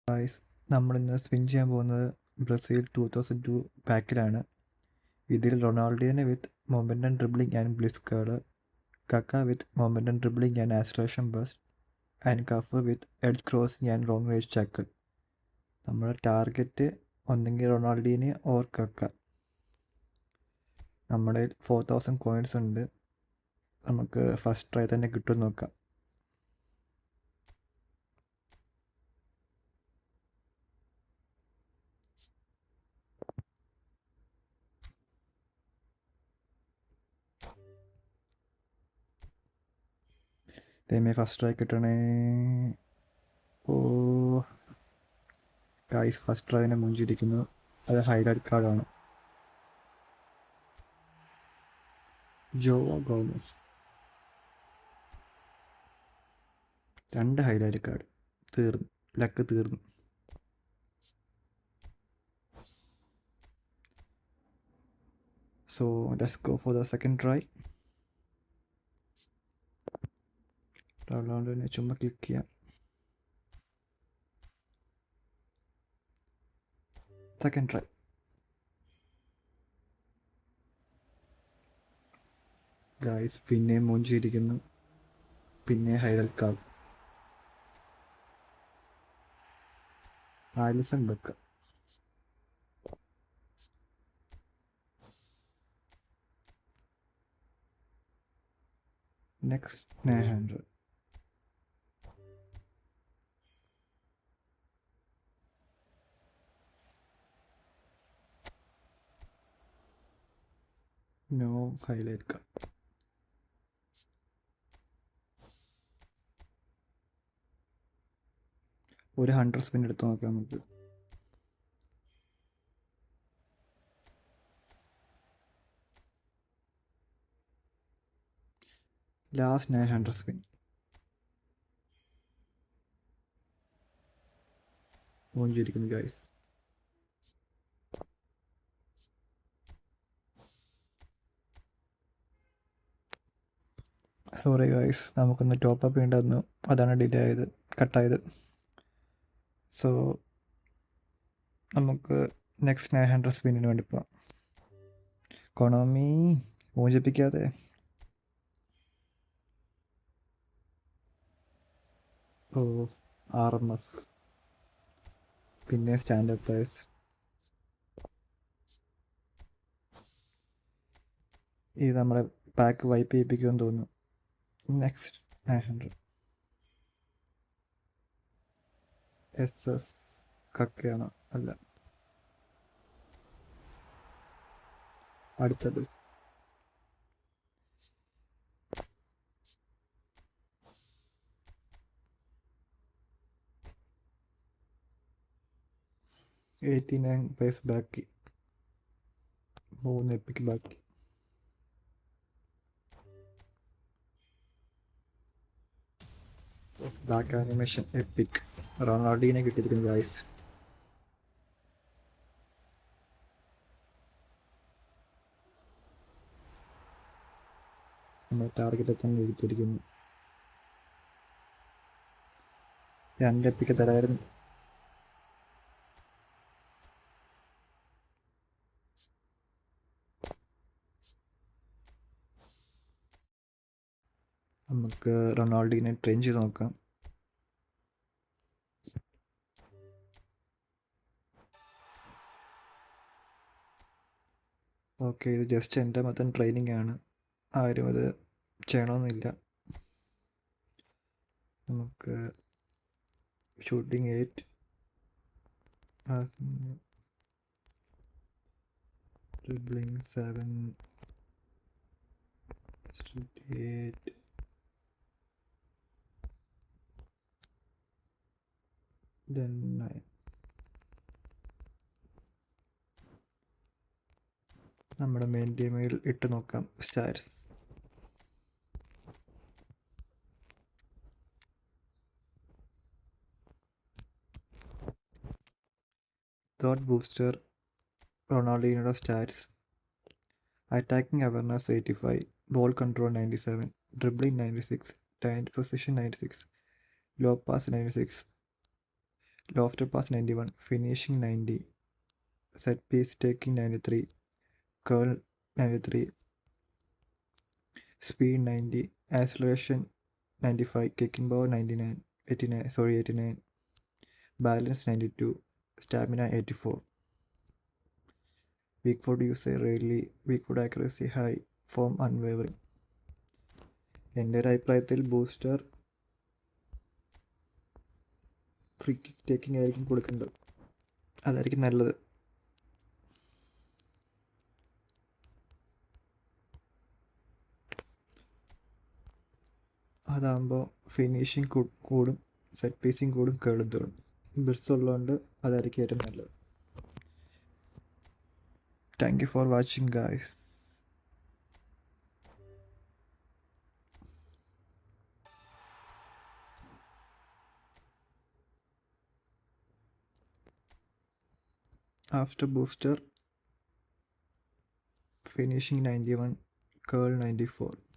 Guys, നമ്മളിന്ന് spin ചെയ്യാൻ പോകുന്നത് ബ്രസീൽ 2002 പാക്കിലാണ്. ഇതിൽ റൊണാൾഡീനെ with momentum dribbling and blitz curler, Kaka with momentum dribbling and acceleration burst, and Cafu with edge crossing and long range tackle. നമ്മുടെ target ഒന്നെങ്കിൽ റൊണാൾഡീനെ ഓർ കക്ക. നമ്മുടെ 4000 കോയിൻസ് ഉണ്ട്. നമുക്ക് ഫസ്റ്റ് ട്രൈ തന്നെ കിട്ടുമെന്ന് നോക്കാം. ദൈവമേ, ഫസ്റ്റ് ട്രൈ കിട്ടണേ. ഓ ഗായ്സ്, ഫസ്റ്റ് ട്രൈ തന്നെ മുഞ്ചിരിക്കുന്നു. അത് ഹൈലൈറ്റ് കാർഡാണ്. Joe Gomez, 2 highlight card. തീർന്നു, ലക്ക് തീർന്നു. So let's go for the second try. റൊണാൾഡോനെ ചുമ്മാ ക്ലിക്ക് ചെയ്യാം. Second try. ഗായ്സ്, പിന്നെ മൂഞ്ചിയിരിക്കുന്നു. പിന്നെ highlight card. Alisson Becker. Next 900. No highlight card. ഒരു 100 സ്പിൻ എടുത്ത് നോക്കാം നമുക്ക്. Last 900 spin. മൂഞ്ചിരിക്കുന്നു ഗായ്സ്. സോറി ഗായ്സ്, നമുക്കൊന്ന് ടോപ്പ് അപ്പ് ചെയ്യേണ്ടതെന്നു, അതാണ് ഡിലേ ആയത്, കട്ടായത്. സോ നമുക്ക് നെക്സ്റ്റ് 900 സ്പിന്നിന് വേണ്ടി പോവാം. കൊണോമി മോചിപ്പിക്കാതെ. ഓ, RMF. പിന്നെ സ്റ്റാൻഡേർഡ് പ്രൈസ്. ഇത് നമ്മുടെ പാക്ക് വൈപ്പ് ചെയ്യിപ്പിക്കുമെന്ന് തോന്നുന്നു. നെക്സ്റ്റ് 900. SS കക്കയാണ്, അല്ല. അടുത്തത് $89 പൈസ ബാക്കി. 3 എപ്പിക്ക് ബാക്കി. Back animation EPIC. റൊണാൾഡീനെ കിട്ടിയിരിക്കുന്നു ഗായ്സ്. നമ്മുടെ ടാർഗറ്റ് തന്നെ കിട്ടിയിരിക്കുന്നു. 2 എപ്പിക്ക് തരായിരുന്നു. നമുക്ക് റൊണാൾഡീനെ ട്രെയിൻ ചെയ്ത് നോക്കാം. ഓക്കെ, ഇത് ജസ്റ്റ് എൻ്റെ മൊത്തം ട്രെയിനിങ് ആണ്. ആരും അത് ചെയ്യണമെന്നില്ല. നമുക്ക് ഷൂട്ടിംഗ് 8, ഡ്രിബ്ലിംഗ് 7, 8, then 9. നമ്മുടെ മെയിൻ ഗെയിമിൽ ഇട്ട് നോക്കാം സ്റ്റാർസ്. ഡോട്ട് ബൂസ്റ്റർ റൊണാൾഡീനോയുടെ stats. Attacking awareness 85, ball control 97, dribbling 96, tight possession 96, low pass 96, Lofted pass 91, finishing 90, set piece taking 93, curl 93, speed 90, acceleration 95, kicking power 89, balance 92, stamina 84. Weak foot usage rarely, weak foot accuracy high, form unwavering. എൻ്റെ ഒരു അഭിപ്രായത്തിൽ booster free kick taking ആയിരിക്കും കൊടുക്കേണ്ടത്. അതായിരിക്കും നല്ലത്. അതാകുമ്പോൾ finishing കൂടും, set piecing കൂടും, കേളും തോന്നും. ബ്രിസ് ഉള്ളതുകൊണ്ട് അതായിരിക്കും ഏറ്റവും നല്ലത്. Thank you for watching guys. After booster, finishing 91, curl 94.